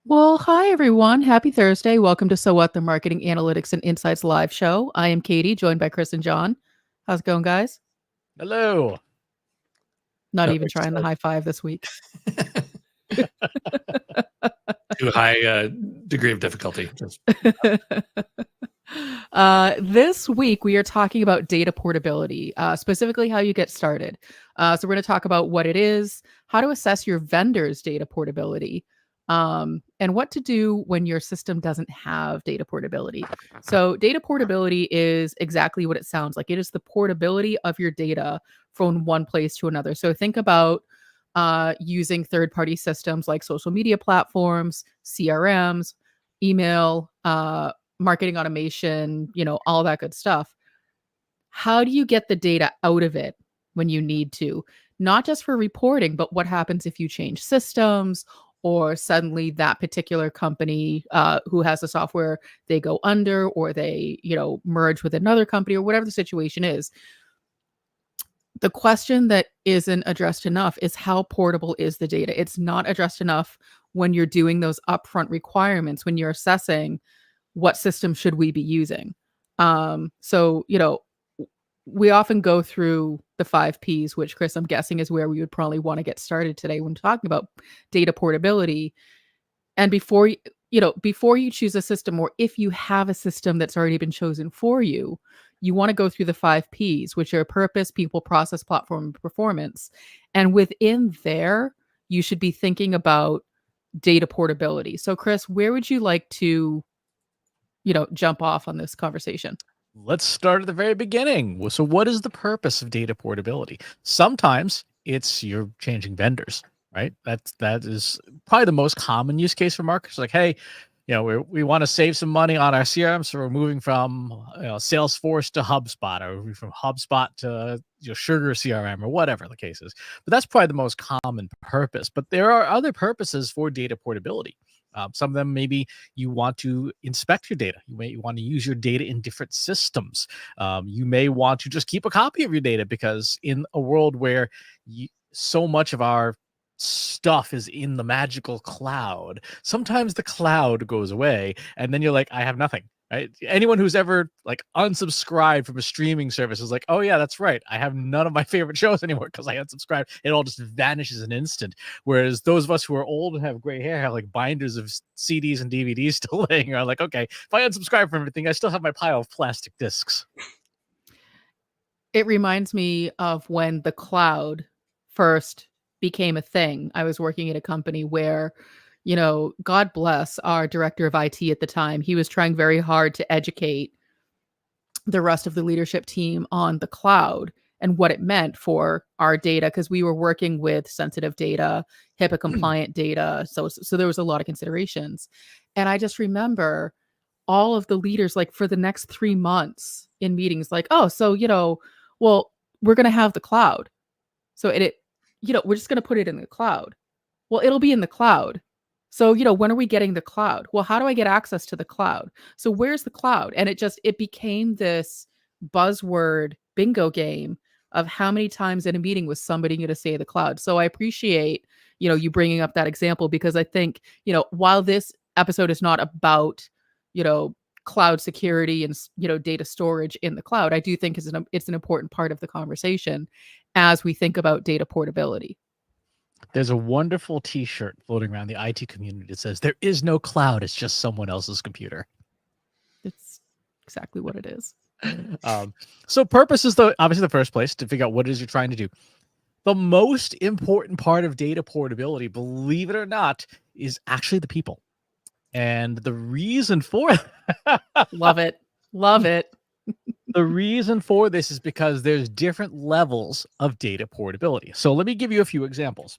Well, hi everyone. Happy Thursday. Welcome to So What, the Marketing Analytics and Insights live show. I am Katie, joined by Chris and John. How's it going, guys? Hello. Not No, even it's trying the high five this week. too high degree of difficulty. This week, we are talking about data portability, specifically how you get started. So, we're going to talk about what it is, how to assess your vendor's data portability, and what to do when your system doesn't have data portability. So, data portability is exactly what it sounds like. It is the portability of your data from one place to another. So, think about using third party systems like social media platforms, CRMs, email, marketing automation, all that good stuff. How do you get the data out of it when you need to? Not just for reporting, but what happens if you change systems or suddenly that particular company who has the software, they go under or they, merge with another company or whatever the situation is. The question that isn't addressed enough is how portable is the data? It's not addressed enough when you're doing those upfront requirements, when you're assessing what system should we be using. So we often go through the 5 Ps, which, Chris, I'm guessing is where we would probably want to get started today when talking about data portability. And before you choose a system, or if you have a system that's already been chosen for you, you want to go through the 5 Ps, which are purpose, people, process, platform, and performance. And within there, you should be thinking about data portability. So, Chris, where would you like to jump off on this conversation? Let's start at the very beginning. So what is the purpose of data portability? Sometimes it's you're changing vendors, right? That is probably the most common use case for marketers. Like, hey, we want to save some money on our CRM, so we're moving from Salesforce to HubSpot, or moving from HubSpot to Sugar CRM, or whatever the case is. But that's probably the most common purpose. But there are other purposes for data portability. Some of them, maybe you want to inspect your data. You may want to use your data in different systems. You may want to just keep a copy of your data, because in a world where so much of our stuff is in the magical cloud, sometimes the cloud goes away and then you're like, I have nothing. Right? Anyone who's ever like unsubscribed from a streaming service is like, oh yeah, that's right, I have none of my favorite shows anymore because I unsubscribed. It all just vanishes in an instant. Whereas those of us who are old and have gray hair have like binders of CDs and DVDs still laying around. Like, okay, if I unsubscribe from everything, I still have my pile of plastic discs. It reminds me of when the cloud first became a thing. I was working at a company where, God bless our director of IT at the time. He was trying very hard to educate the rest of the leadership team on the cloud and what it meant for our data, because we were working with sensitive data, HIPAA compliant data. So there was a lot of considerations. And I just remember all of the leaders, like for the next 3 months in meetings, like, oh, so, well, we're going to have the cloud. So we're just going to put it in the cloud. Well, it'll be in the cloud. So, when are we getting the cloud? Well, how do I get access to the cloud? So where's the cloud? And it became this buzzword bingo game of how many times in a meeting was somebody going to say the cloud. So I appreciate, you bringing up that example, because I think, while this episode is not about, cloud security and, data storage in the cloud, I do think it's an important part of the conversation as we think about data portability. There's a wonderful T-shirt floating around the IT community that says, there is no cloud, it's just someone else's computer. It's exactly what it is. So purpose is obviously the first place to figure out what it is you're trying to do. The most important part of data portability, believe it or not, is actually the people. And the reason for Love it. The reason for this is because there's different levels of data portability. So let me give you a few examples.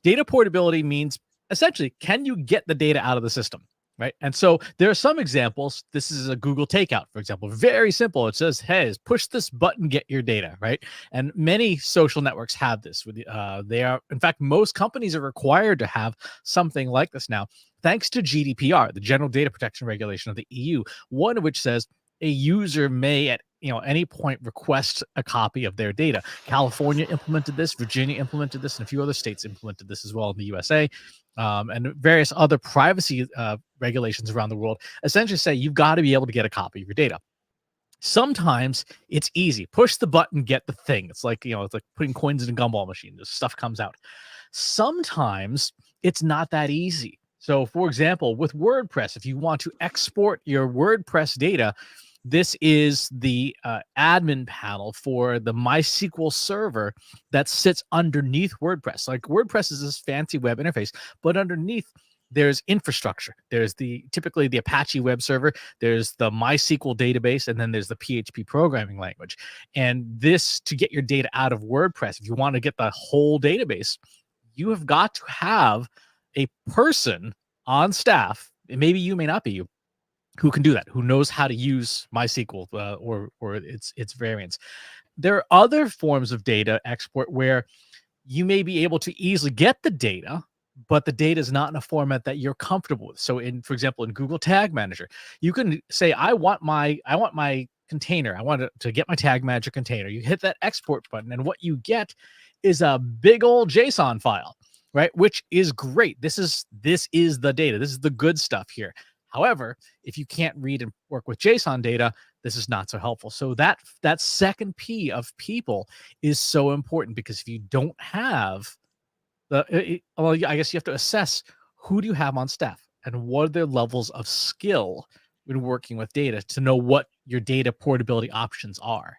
Data portability means essentially, can you get the data out of the system? Right. And so there are some examples. This is a Google Takeout, for example. Very simple. It says, hey, push this button, get your data. Right. And many social networks have this. They are, in fact, most companies are required to have something like this now, thanks to GDPR, the General Data Protection Regulation of the EU, one of which says a user may at any point request a copy of their data. California implemented this, Virginia implemented this, and a few other states implemented this as well in the USA. and various other privacy regulations around the world essentially say you've got to be able to get a copy of your data. Sometimes it's easy. Push the button, get the thing. It's like, it's like putting coins in a gumball machine. This stuff comes out. Sometimes it's not that easy. So, for example, with WordPress, if you want to export your WordPress data, this is the admin panel for the MySQL server that sits underneath WordPress. Like WordPress is this fancy web interface, but underneath there's infrastructure. There's typically the Apache web server, there's the MySQL database, and then there's the PHP programming language. And this, to get your data out of WordPress, if you want to get the whole database, you have got to have a person on staff, and maybe you may not be you, who can do that, who knows how to use MySQL or its variants. There are other forms of data export where you may be able to easily get the data, but the data is not in a format that you're comfortable with. So, for example, in Google Tag Manager, you can say, I want my container. I want to get my Tag Manager container. You hit that export button, and what you get is a big old JSON file, right? Which is great. This is the data. This is the good stuff here. However, if you can't read and work with JSON data, this is not so helpful. So that second P of people is so important, because if you don't have I guess you have to assess who do you have on staff and what are their levels of skill when working with data to know what your data portability options are.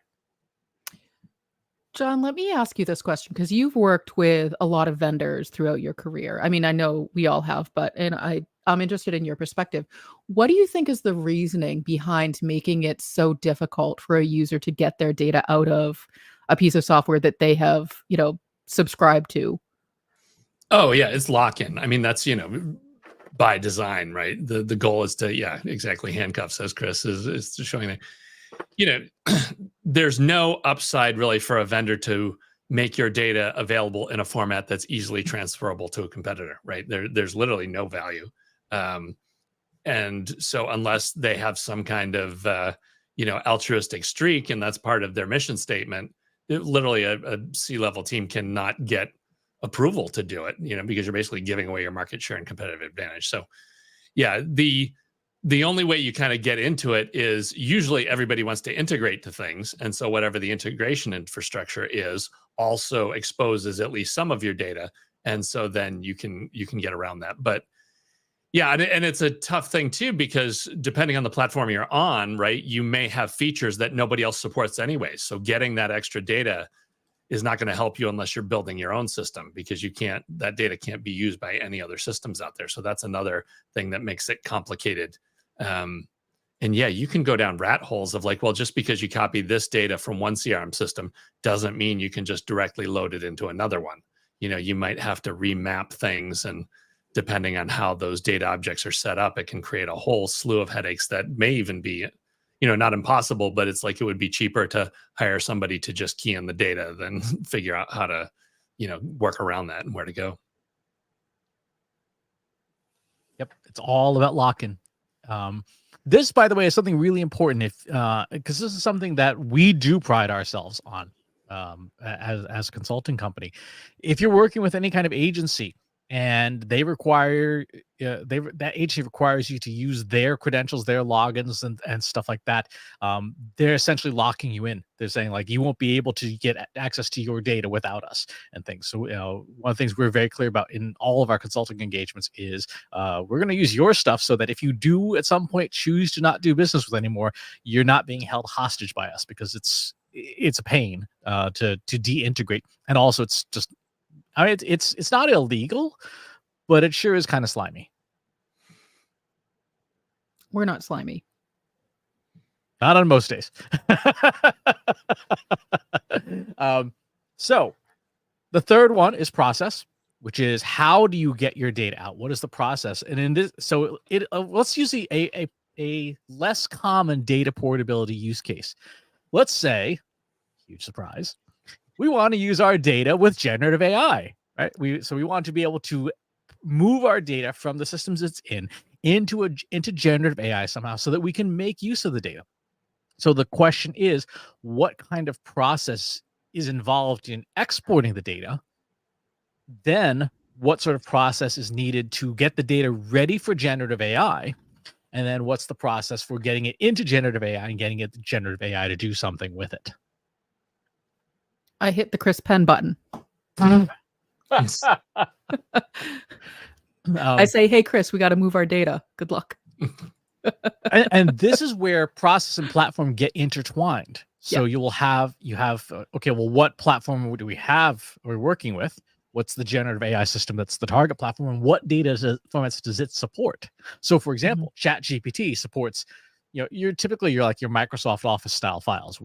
John, let me ask you this question, because you've worked with a lot of vendors throughout your career. I mean, I know we all have, and I'm interested in your perspective. What do you think is the reasoning behind making it so difficult for a user to get their data out of a piece of software that they have, subscribed to? Oh yeah, it's lock-in. I mean, that's, by design, right? The goal is to, exactly, handcuffs, as Chris is showing there. There's no upside really for a vendor to make your data available in a format that's easily transferable to a competitor, right? There's literally no value. And so unless they have some kind of, altruistic streak, and that's part of their mission statement, literally a C-level team cannot get approval to do it, because you're basically giving away your market share and competitive advantage. So yeah, the only way you kind of get into it is usually everybody wants to integrate to things. And so whatever the integration infrastructure is also exposes at least some of your data. And so then you can get around that. But yeah, and it's a tough thing too, because depending on the platform you're on, right, you may have features that nobody else supports anyway. So getting that extra data is not going to help you unless you're building your own system, because that data can't be used by any other systems out there. So that's another thing that makes it complicated. And yeah, you can go down rat holes of like, well, just because you copy this data from one CRM system doesn't mean you can just directly load it into another one. You might have to remap things, and depending on how those data objects are set up, it can create a whole slew of headaches that may even be, not impossible, but it's like it would be cheaper to hire somebody to just key in the data than figure out how to, work around that and where to go. Yep, it's all about lock-in. This, by the way, is something really important, because this is something that we do pride ourselves on as a consulting company. If you're working with any kind of agency and they require that agency requires you to use their credentials, their logins, and stuff like that, they're essentially locking you in. They're saying like, you won't be able to get access to your data without us and things. So one of the things we're very clear about in all of our consulting engagements is we're going to use your stuff so that if you do at some point choose to not do business with anymore, you're not being held hostage by us, because it's a pain to deintegrate, and also it's just, I mean, it's not illegal, but it sure is kind of slimy. We're not slimy. Not on most days. So the third one is process, which is how do you get your data out? What is the process? And in this, so let's use a less common data portability use case. Let's say, huge surprise, we want to use our data with generative AI, right? So we want to be able to move our data from the systems it's into generative AI somehow, so that we can make use of the data. So the question is, what kind of process is involved in exporting the data? Then what sort of process is needed to get the data ready for generative AI, and then what's the process for getting it into generative AI and getting it to generative AI to do something with it. I hit the Chris Penn button. Yes. I say, hey, Chris, we got to move our data. Good luck. and this is where process and platform get intertwined. So Yeah. you have okay, well, what platform do we have we're working with? What's the generative AI system that's the target platform, and what data formats does it support? So, for example, ChatGPT supports, you're like your Microsoft Office style files,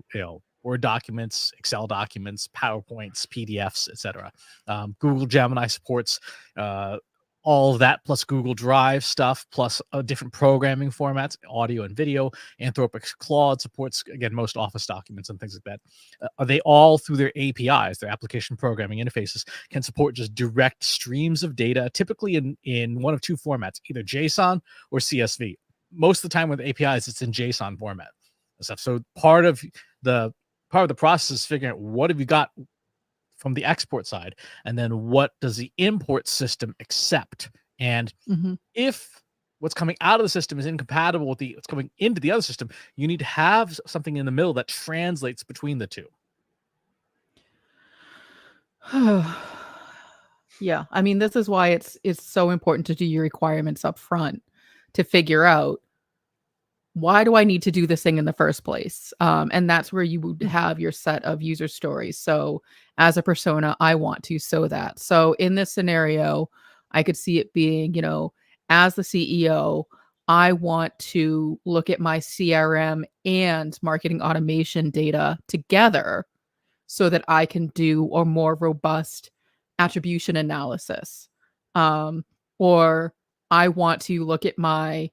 Word documents, Excel documents, PowerPoints, PDFs, etc. Google Gemini supports all of that, plus Google Drive stuff, plus different programming formats, audio and video. Anthropic's Claude supports, again, most Office documents and things like that. Are they all through their APIs, their application programming interfaces, can support just direct streams of data, typically in one of two formats, either JSON or CSV. Most of the time with APIs, it's in JSON format and stuff. So part of the process is figuring out what have you got from the export side, and then what does the import system accept? And if what's coming out of the system is incompatible with what's coming into the other system, you need to have something in the middle that translates between the two. Yeah, I mean, this is why it's so important to do your requirements up front to figure out, why do I need to do this thing in the first place? And that's where you would have your set of user stories. So as a persona, I want to sow that. So in this scenario, I could see it being, as the CEO, I want to look at my CRM and marketing automation data together so that I can do a more robust attribution analysis. Or I want to look at my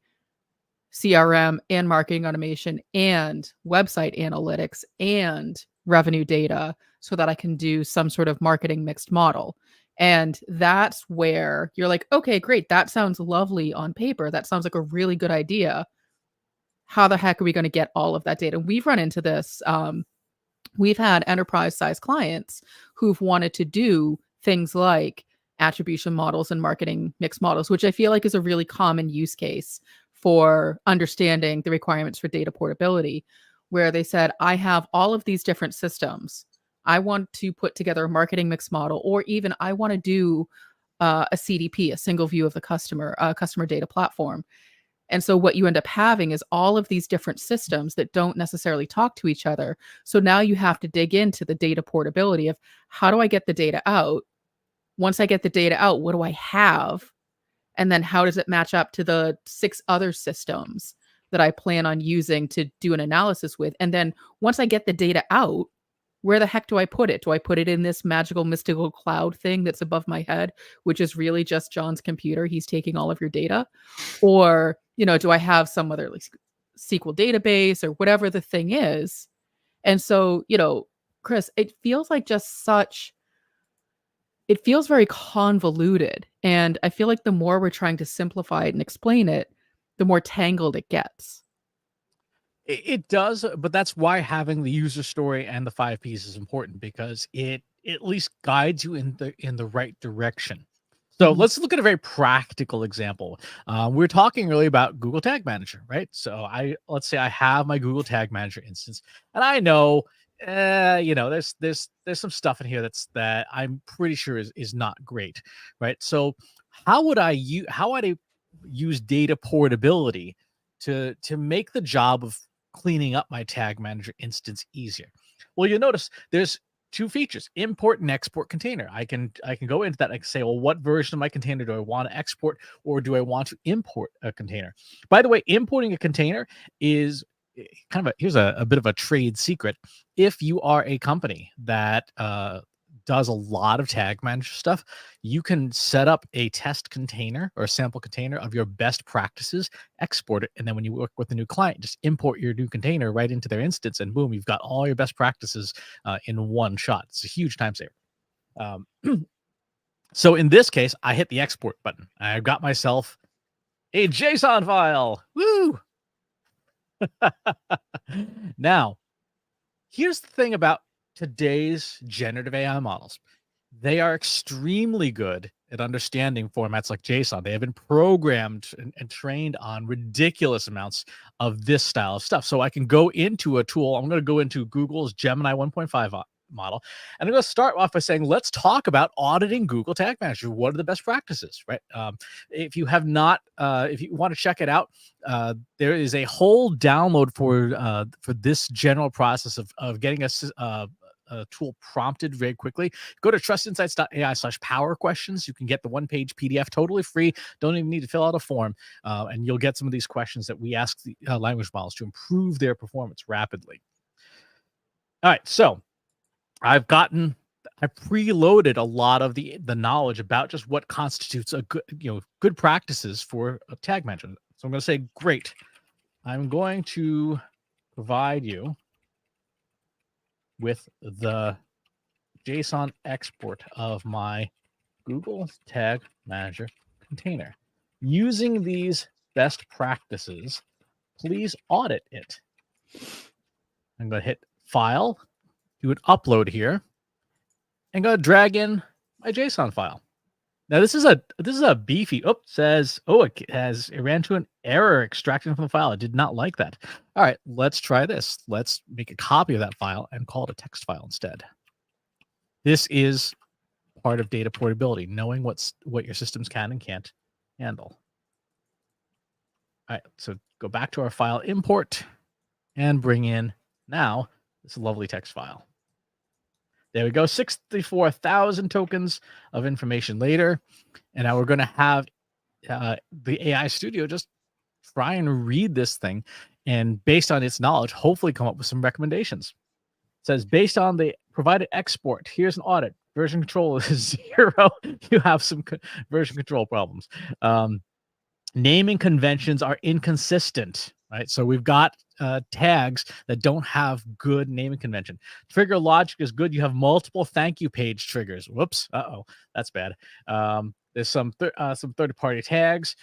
CRM and marketing automation and website analytics and revenue data so that I can do some sort of marketing mixed model. And that's where you're like, okay, great. That sounds lovely on paper. That sounds like a really good idea. How the heck are we going to get all of that data? And we've run into this. We've had enterprise size clients who've wanted to do things like attribution models and marketing mix models, which I feel like is a really common use case for understanding the requirements for data portability, where they said, I have all of these different systems. I want to put together a marketing mix model, or even I want to do a CDP, a single view of the customer, customer data platform. And so what you end up having is all of these different systems that don't necessarily talk to each other. So now you have to dig into the data portability of, how do I get the data out? Once I get the data out, what do I have? And then how does it match up to the 6 other systems that I plan on using to do an analysis with? And then once I get the data out, where the heck do I put it? Do I put it in this magical, mystical cloud thing that's above my head, which is really just John's computer? He's taking all of your data. Or, do I have some other like SQL database or whatever the thing is? And so, Chris, it feels like it feels very convoluted. And I feel like the more we're trying to simplify it and explain it, the more tangled it gets. It does, but that's why having the user story and the 5 Ps is important, because it at least guides you in the right direction. So let's look at a very practical example. We were talking earlier about Google Tag Manager, right? So let's say I have my Google Tag Manager instance, and I know, there's some stuff in here that I'm pretty sure is not great, right? So how would I use data portability to make the job of cleaning up my Tag Manager instance easier? Well, you'll notice there's 2 features: import and export container. I can go into that. I can say, well, what version of my container do I want to export, or do I want to import a container? By the way, importing a container is kind of here's a bit of a trade secret. If you are a company that does a lot of Tag Manager stuff, you can set up a test container or a sample container of your best practices, export it, and then when you work with a new client, just import your new container right into their instance, and boom, you've got all your best practices in one shot. It's a huge time saver. So in this case, I hit the export button. I've got myself a JSON file. Woo! Now, here's the thing about today's generative AI models. They are extremely good at understanding formats like JSON. They have been programmed and trained on ridiculous amounts of this style of stuff. So I can go into a tool. I'm going to go into Google's Gemini 1.5 model, and I'm going to start off by saying, let's talk about auditing Google Tag Manager. What are the best practices, right? If you have not, if you want to check it out, there is a whole download for this general process of getting a tool prompted very quickly. Go to trustinsights.ai/power questions. You can get the 1-page PDF totally free. Don't even need to fill out a form. And you'll get some of these questions that we ask the language models to improve their performance rapidly. All right. So I preloaded a lot of the knowledge about just what constitutes a good practices for a tag manager. So I'm going to say, great. I'm going to provide you with the JSON export of my Google Tag Manager container. Using these best practices, please audit it. I'm going to hit File, do an upload here, and go drag in my JSON file. Now this is a beefy. It ran to an error extracting from the file. I did not like that. All right, let's try this. Let's make a copy of that file and call it a text file instead. This is part of data portability, knowing what your systems can and can't handle. All right, so go back to our file import and bring in now this lovely text file. There we go, 64,000 tokens of information later. And now we're going to have the AI Studio just try and read this thing and based on its knowledge, hopefully come up with some recommendations. It says, based on the provided export, here's an audit. Version control is 0. You have some version control problems. Naming conventions are inconsistent, right? So we've got tags that don't have good naming convention. Trigger logic is good. You have multiple thank you page triggers. Whoops. That's bad. There's some third-party tags.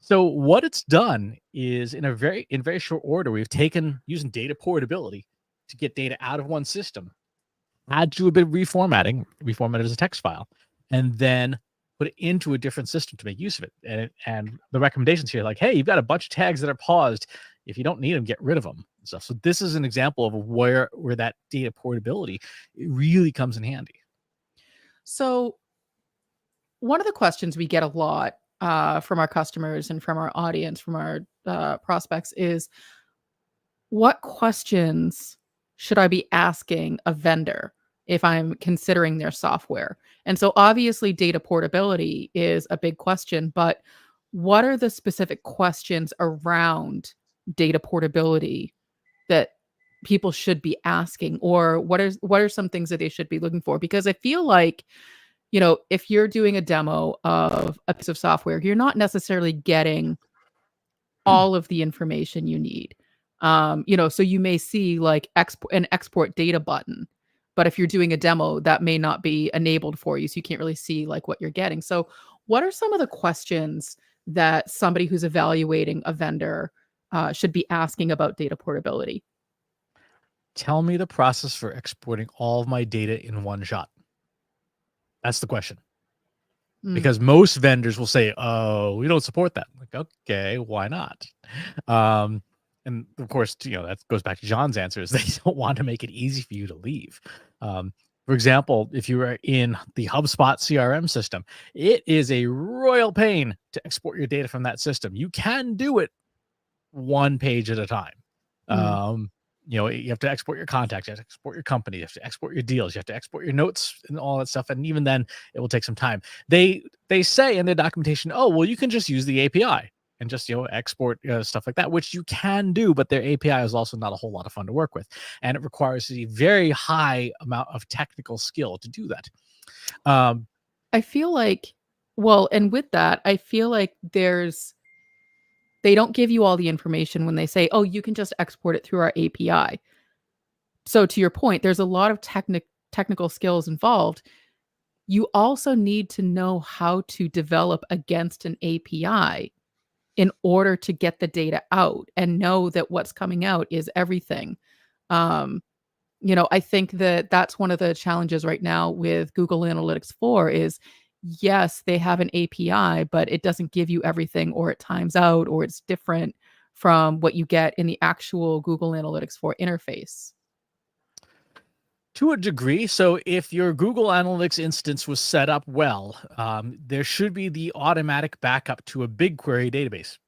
So what it's done is in very short order, we've taken using data portability to get data out of one system, add to a bit of reformat it as a text file, and then put it into a different system to make use of it. And the recommendations here, like, hey, you've got a bunch of tags that are paused. If you don't need them, get rid of them. And stuff. So this is an example of where that data portability really comes in handy. So one of the questions we get a lot from our customers and from our audience, from our prospects is, what questions should I be asking a vendor if I'm considering their software? And so obviously data portability is a big question, but what are the specific questions around data portability that people should be asking, or what are some things that they should be looking for? Because I feel like, if you're doing a demo of a piece of software, you're not necessarily getting all of the information you need. So you may see like an export data button, but if you're doing a demo, that may not be enabled for you. So you can't really see like what you're getting. So what are some of the questions that somebody who's evaluating a vendor should be asking about data portability? Tell me the process for exporting all of my data in one shot. That's the question. Because most vendors will say, oh, we don't support that. Like, okay, why not? And of course, that goes back to John's answer, is they don't want to make it easy for you to leave. For example, if you are in the HubSpot CRM system, it is a royal pain to export your data from that system. You can do it one page at a time. You have to export your contacts, you have to export your company, you have to export your deals, you have to export your notes and all that stuff. And even then, it will take some time. They say in the documentation, oh, well, you can just use the API and just, export stuff like that, which you can do, but their API is also not a whole lot of fun to work with. And it requires a very high amount of technical skill to do that. I feel like, and with that, I feel like they don't give you all the information when they say, oh, you can just export it through our API. So to your point, there's a lot of technical skills involved. You also need to know how to develop against an API in order to get the data out and know that what's coming out is everything. I think that that's one of the challenges right now with Google Analytics 4 is yes, they have an API, but it doesn't give you everything, or it times out, or it's different from what you get in the actual Google Analytics 4 interface. To a degree. So if your Google Analytics instance was set up well, there should be the automatic backup to a BigQuery database.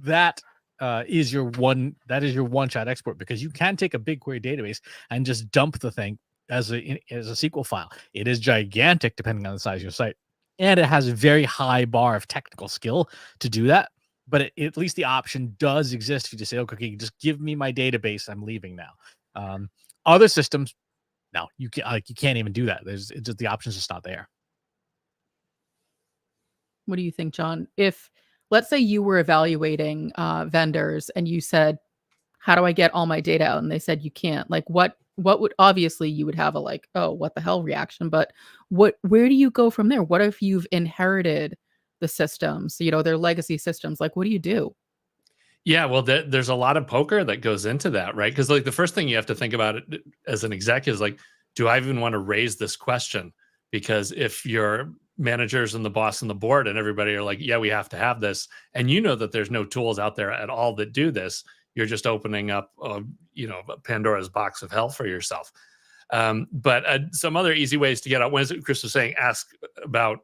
That is your one shot export, because you can take a BigQuery database and just dump the thing as a SQL file. It is gigantic depending on the size of your site, and it has a very high bar of technical skill to do that. But at least the option does exist if you just say, okay, just give me my database. I'm leaving now. Other systems, no, you can't even do that. It's just the option's just not there. What do you think, John? If, let's say, you were evaluating vendors and you said, how do I get all my data out? And they said you can't. Like, what would, obviously you would have a like, oh, what the hell reaction, but where do you go from there? What if you've inherited the systems, their legacy systems? Like, what do you do? Yeah, well, there's a lot of poker that goes into that, right? Because like the first thing you have to think about it as an executive is like, do I even want to raise this question? Because if your managers and the boss and the board and everybody are like, yeah, we have to have this, and you know that there's no tools out there at all that do this, you're just opening up, a Pandora's box of hell for yourself. But some other easy ways to get out. When Chris was saying, ask about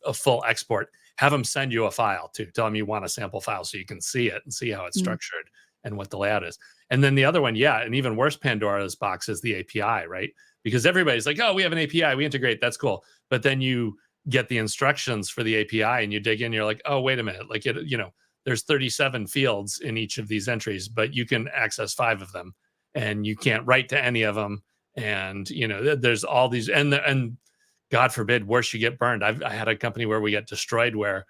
a full export. Have them send you a file too. Tell them you want a sample file so you can see it and see how it's structured and what the layout is. And then the other one, yeah, an even worse Pandora's box is the API, right? Because everybody's like, oh, we have an API, we integrate, that's cool. But then you get the instructions for the API and you dig in, you're like, oh, wait a minute, like there's 37 fields in each of these entries, but you can access 5 of them, and you can't write to any of them. And there's all these, and God forbid, worse, you get burned. I had a company where we got destroyed, where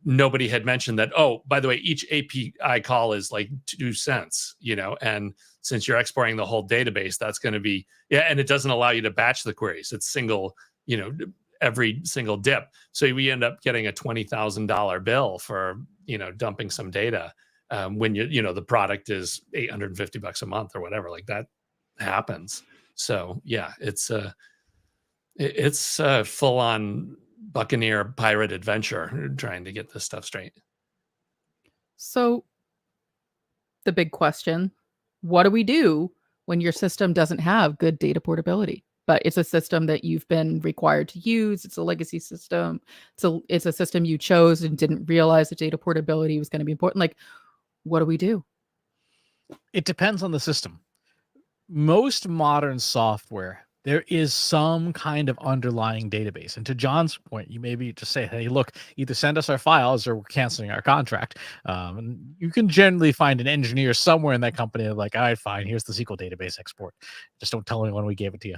nobody had mentioned that, oh, by the way, each API call is like 2 cents, and since you're exporting the whole database, that's going to be, and it doesn't allow you to batch the queries. It's single, every single dip. So we end up getting a $20,000 bill for, dumping some data, when the product is $850 a month or whatever. Like, that happens. So yeah, it's a full-on Buccaneer pirate adventure trying to get this stuff straight. So the big question, what do we do when your system doesn't have good data portability, but it's a system that you've been required to use? It's a legacy system. It's a system you chose and didn't realize that data portability was going to be important. Like, what do we do? It depends on the system. Most modern software, there is some kind of underlying database. And to John's point, you maybe just say, hey, look, either send us our files or we're canceling our contract. And you can generally find an engineer somewhere in that company like, all right, fine, here's the SQL database export. Just don't tell anyone we gave it to you.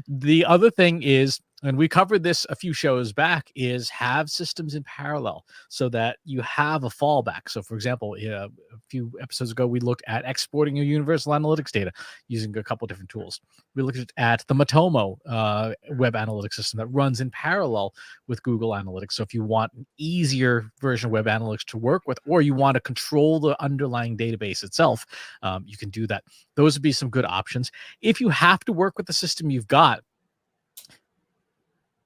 The other thing is, and we covered this a few shows back, is have systems in parallel so that you have a fallback. So for example, a few episodes ago, we looked at exporting your universal analytics data using a couple different tools. We looked at the Matomo web analytics system that runs in parallel with Google Analytics. So if you want an easier version of web analytics to work with, or you want to control the underlying database itself, you can do that. Those would be some good options. If you have to work with the system you've got,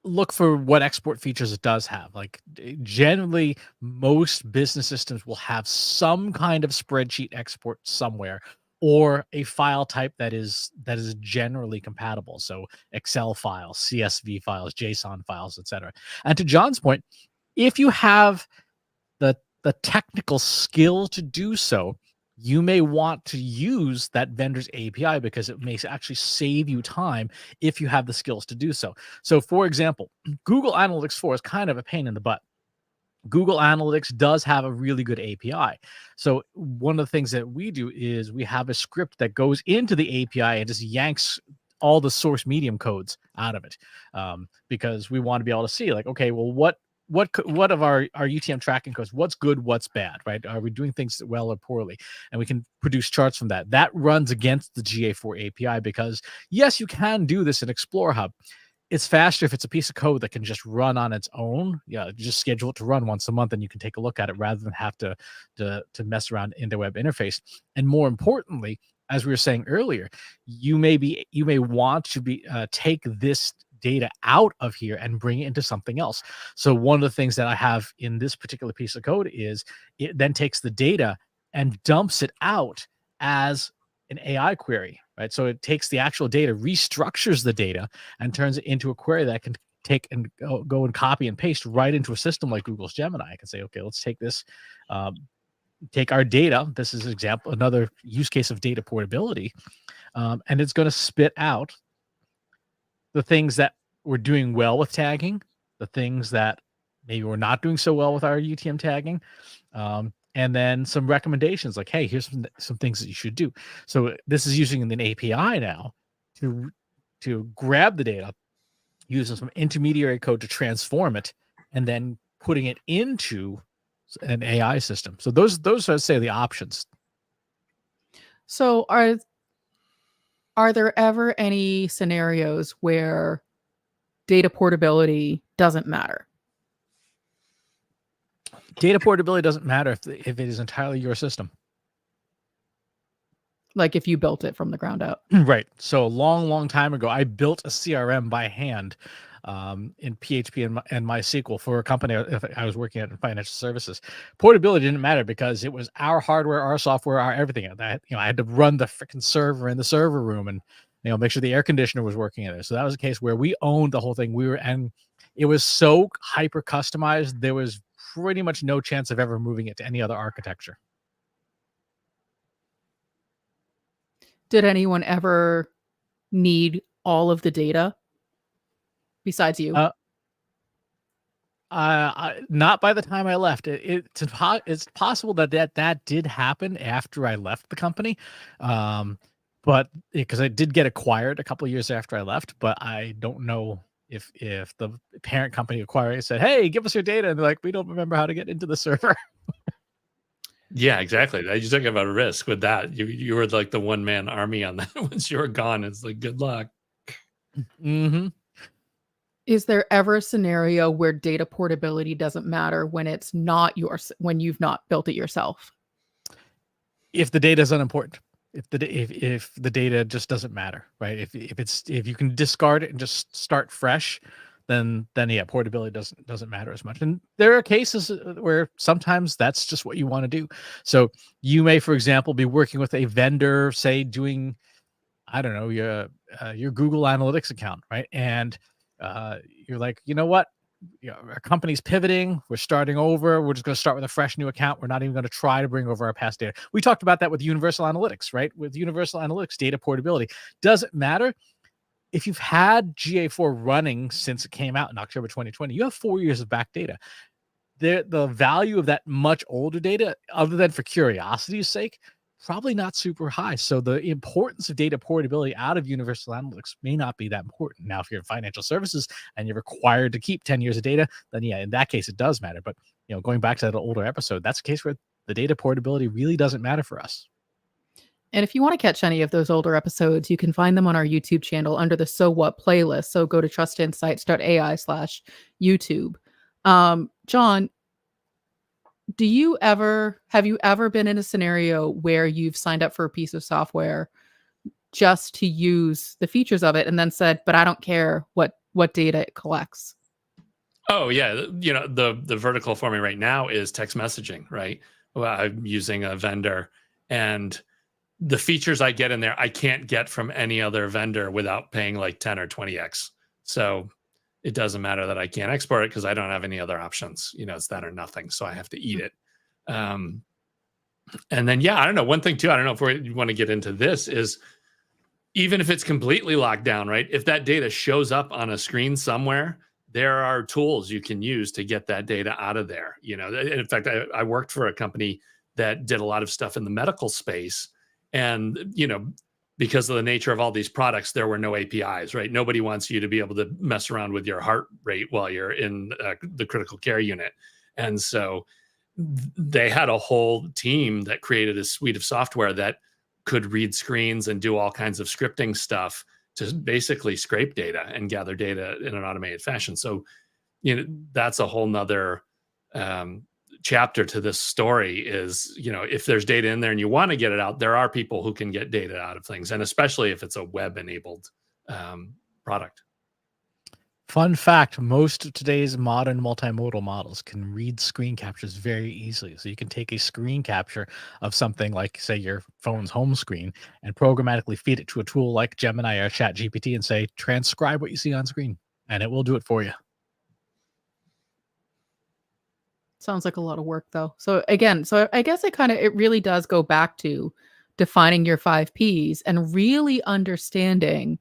look for what export features it does have. Like, generally, most business systems will have some kind of spreadsheet export somewhere, or a file type that is generally compatible. So Excel files, CSV files, JSON files, etc. And to John's point, if you have the technical skill to do so, you may want to use that vendor's API, because it may actually save you time if you have the skills to do so. So for example, Google Analytics 4 is kind of a pain in the butt. Google Analytics does have a really good API. So one of the things that we do is we have a script that goes into the API and just yanks all the source medium codes out of it, because we want to be able to see, like, okay, well, what of our UTM tracking codes, what's good, what's bad, right? Are we doing things well or poorly? And we can produce charts from that. That runs against the GA4 API, because yes, you can do this in Explorer Hub. It's faster if it's a piece of code that can just run on its own. Yeah, just schedule it to run once a month and you can take a look at it, rather than have to mess around in the web interface. And more importantly, as we were saying earlier, you may want to take this data out of here and bring it into something else. So one of the things that I have in this particular piece of code is it then takes the data and dumps it out as an AI query, right? So it takes the actual data, restructures the data, and turns it into a query that can take and go and copy and paste right into a system like Google's Gemini. I can say, okay, let's take this, take our data. This is another use case of data portability, and it's going to spit out the things that we're doing well with tagging, the things that maybe we're not doing so well with our UTM tagging, and then some recommendations like, hey, here's some things that you should do. So this is using an API now to grab the data, using some intermediary code to transform it, and then putting it into an AI system. So those I'd say are the options. So are there ever any scenarios where data portability doesn't matter? Data portability doesn't matter if it is entirely your system. Like if you built it from the ground up. Right. So a long time ago, I built a CRM by hand in PHP and MySQL for a company I was working at in financial services. Portability didn't matter because it was our hardware, our software, our everything. I had to run the freaking server in the server room and make sure the air conditioner was working in there. So that was a case where we owned the whole thing. And it was so hyper customized. There was pretty much no chance of ever moving it to any other architecture. Did anyone ever need all of the data besides you? Not by the time I left. It's possible that did happen after I left the company, but because I did get acquired a couple of years after I left. But I don't know if the parent company acquired it said, "Hey, give us your data," and they're like, "We don't remember how to get into the server." Yeah, exactly. You took about a risk with that. You were like the one-man army on that. Once you were gone, it's like, good luck. Mm-hmm. Is there ever a scenario where data portability doesn't matter when it's not yours, when you've not built it yourself? If the data is unimportant, if the data just doesn't matter, right? If you can discard it and just start fresh, then yeah, portability doesn't matter as much. And there are cases where sometimes that's just what you want to do. So you may, for example, be working with a vendor, say doing, I don't know, your Google Analytics account, right? And you're like, you know what? Our company's pivoting. We're starting over. We're just going to start with a fresh new account. We're not even going to try to bring over our past data. We talked about that with Universal Analytics, right? With Universal Analytics, data portability doesn't matter. If you've had GA4 running since it came out in October 2020, you have 4 years of back data. The value of that much older data, other than for curiosity's sake, probably not super high. So the importance of data portability out of Universal Analytics may not be that important. Now, if you're in financial services and you're required to keep 10 years of data, then yeah, in that case, it does matter. But going back to that older episode, that's a case where the data portability really doesn't matter for us. And if you want to catch any of those older episodes, you can find them on our YouTube channel under the So What playlist. So go to trustinsights.ai/YouTube. John, have you ever been in a scenario where you've signed up for a piece of software just to use the features of it and then said, but I don't care what data it collects? Oh yeah, the vertical for me right now is text messaging, right? Well, I'm using a vendor, and the features I get in there, I can't get from any other vendor without paying like 10 or 20x. So it doesn't matter that I can't export it because I don't have any other options. It's that or nothing. So I have to eat it. And then, yeah, I don't know. One thing too, I don't know if you want to get into this, is even if it's completely locked down, right? If that data shows up on a screen somewhere, there are tools you can use to get that data out of there. In fact, I worked for a company that did a lot of stuff in the medical space. And, because of the nature of all these products, there were no APIs, right? Nobody wants you to be able to mess around with your heart rate while you're in the critical care unit. And so they had a whole team that created a suite of software that could read screens and do all kinds of scripting stuff to basically scrape data and gather data in an automated fashion. So, that's a whole nother chapter to this story is, if there's data in there and you want to get it out, there are people who can get data out of things, and especially if it's a web enabled product. Fun fact, most of today's modern multimodal models can read screen captures very easily. So you can take a screen capture of something like, say, your phone's home screen and programmatically feed it to a tool like Gemini or ChatGPT and say, transcribe what you see on screen, and it will do it for you. Sounds like a lot of work though. So again, so I guess it really does go back to defining your 5 Ps and really understanding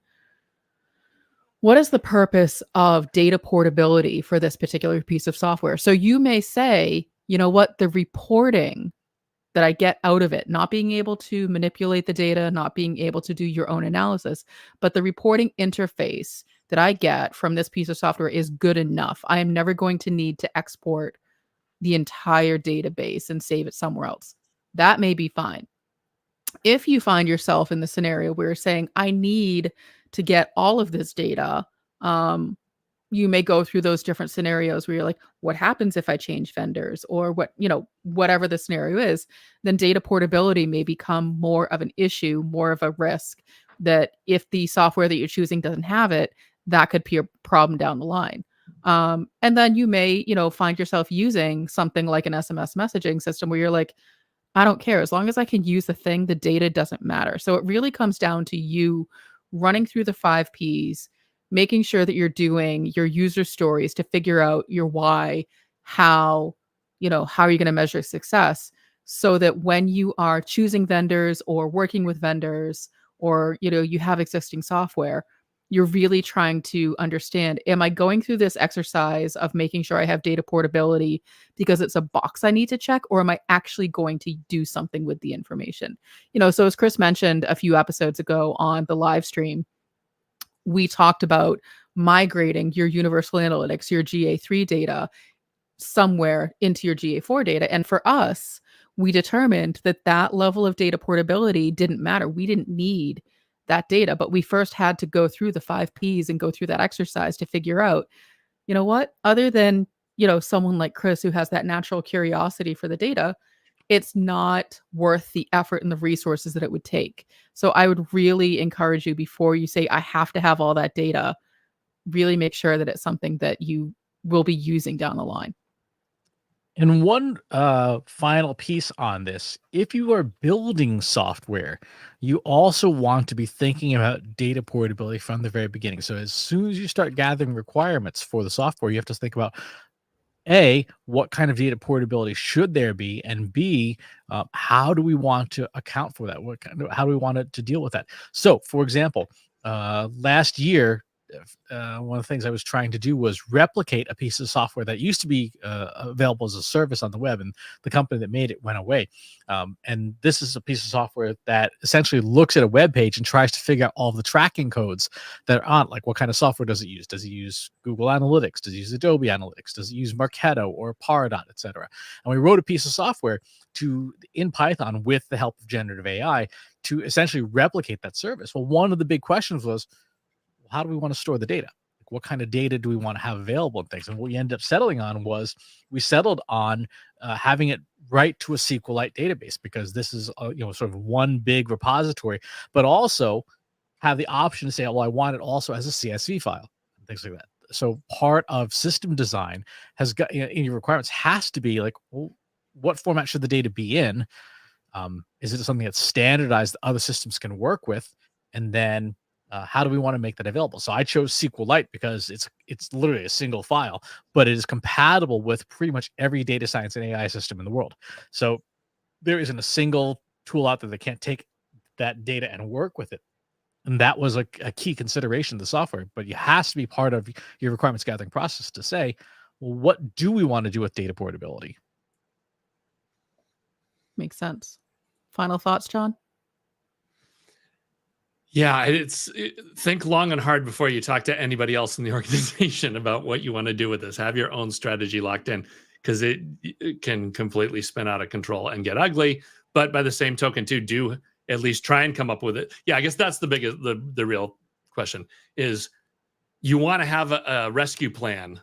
what is the purpose of data portability for this particular piece of software. So you may say, you know what, the reporting that I get out of it, not being able to manipulate the data, not being able to do your own analysis, but the reporting interface that I get from this piece of software is good enough. I am never going to need to export the entire database and save it somewhere else. That may be fine. If you find yourself in the scenario where you're saying, I need to get all of this data, um, you may go through those different scenarios where you're like, what happens if I change vendors or whatever the scenario is, then data portability may become more of an issue, more of a risk that if the software that you're choosing doesn't have it, that could be a problem down the line. And then you may, find yourself using something like an SMS messaging system where you're like, I don't care. As long as I can use the thing, the data doesn't matter. So it really comes down to you running through the 5 Ps, making sure that you're doing your user stories to figure out your why, how, how are you going to measure success so that when you are choosing vendors or working with vendors or, you have existing software, you're really trying to understand, am I going through this exercise of making sure I have data portability because it's a box I need to check, or am I actually going to do something with the information? So as Chris mentioned a few episodes ago on the live stream, we talked about migrating your universal analytics, your GA3 data somewhere into your GA4 data. And for us, we determined that that level of data portability didn't matter. We didn't need that data, but we first had to go through the 5 Ps and go through that exercise to figure out, you know what, other than, someone like Chris who has that natural curiosity for the data, it's not worth the effort and the resources that it would take. So I would really encourage you, before you say, I have to have all that data, really make sure that it's something that you will be using down the line. And one final piece on this, if you are building software, you also want to be thinking about data portability from the very beginning. So as soon as you start gathering requirements for the software, you have to think about, A, what kind of data portability should there be? And B, how do we want to account for that? How do we want it to deal with that? So, for example, last year, one of the things I was trying to do was replicate a piece of software that used to be available as a service on the web, and the company that made it went away. And this is a piece of software that essentially looks at a web page and tries to figure out all of the tracking codes that are on, like what kind of software does it use? Does it use Google Analytics? Does it use Adobe Analytics? Does it use Marketo or Pardot, etc.? And we wrote a piece of software in Python with the help of generative AI to essentially replicate that service. Well, one of the big questions was, how do we want to store the data? Like, what kind of data do we want to have available and things? And what we ended up settling on was having it write to a SQLite database, because this is sort of one big repository, but also have the option to say, well, I want it also as a CSV file and things like that. So part of system design has got, in your requirements, has to be like, well, what format should the data be in? Is it something that's standardized that other systems can work with? And then how do we want to make that available? So I chose SQLite because it's literally a single file, but it is compatible with pretty much every data science and AI system in the world. So there isn't a single tool out there that can't take that data and work with it. And that was a key consideration of the software. But it has to be part of your requirements gathering process to say, well, what do we want to do with data portability? Makes sense. Final thoughts, John? Yeah, think long and hard before you talk to anybody else in the organization about what you want to do with this. Have your own strategy locked in, because it can completely spin out of control and get ugly. But by the same token, too, do at least try and come up with it. Yeah, I guess that's the real question is, you want to have a rescue plan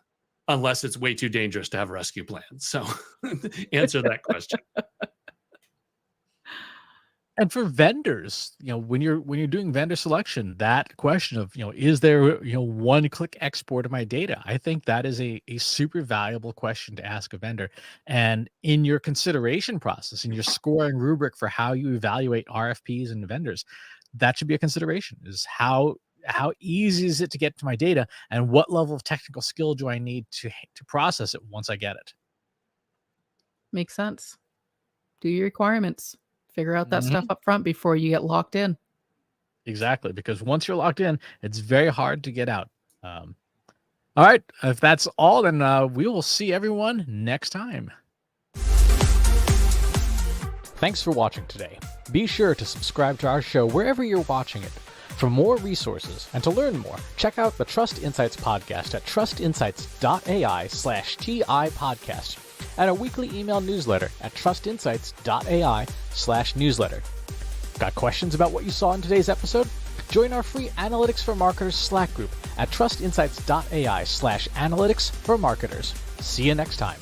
unless it's way too dangerous to have a rescue plan. So answer that question. And for vendors, when you're doing vendor selection, that question of, is there, one-click export of my data? I think that is a super valuable question to ask a vendor. And in your consideration process, in your scoring rubric for how you evaluate RFPs and vendors, that should be a consideration, is how easy is it to get to my data, and what level of technical skill do I need to process it once I get it? Makes sense. Do your requirements. Figure out that stuff Mhm. up front before you get locked in. Exactly, because once you're locked in, it's very hard to get out. All right, if that's all, then we will see everyone next time. Thanks for watching today. Be sure to subscribe to our show wherever you're watching it. For more resources and to learn more, check out the Trust Insights podcast at trustinsights.ai/TI podcast, and a weekly email newsletter at trustinsights.ai/newsletter. Got questions about what you saw in today's episode? Join our free Analytics for Marketers Slack group at trustinsights.ai/analytics for marketers. See you next time.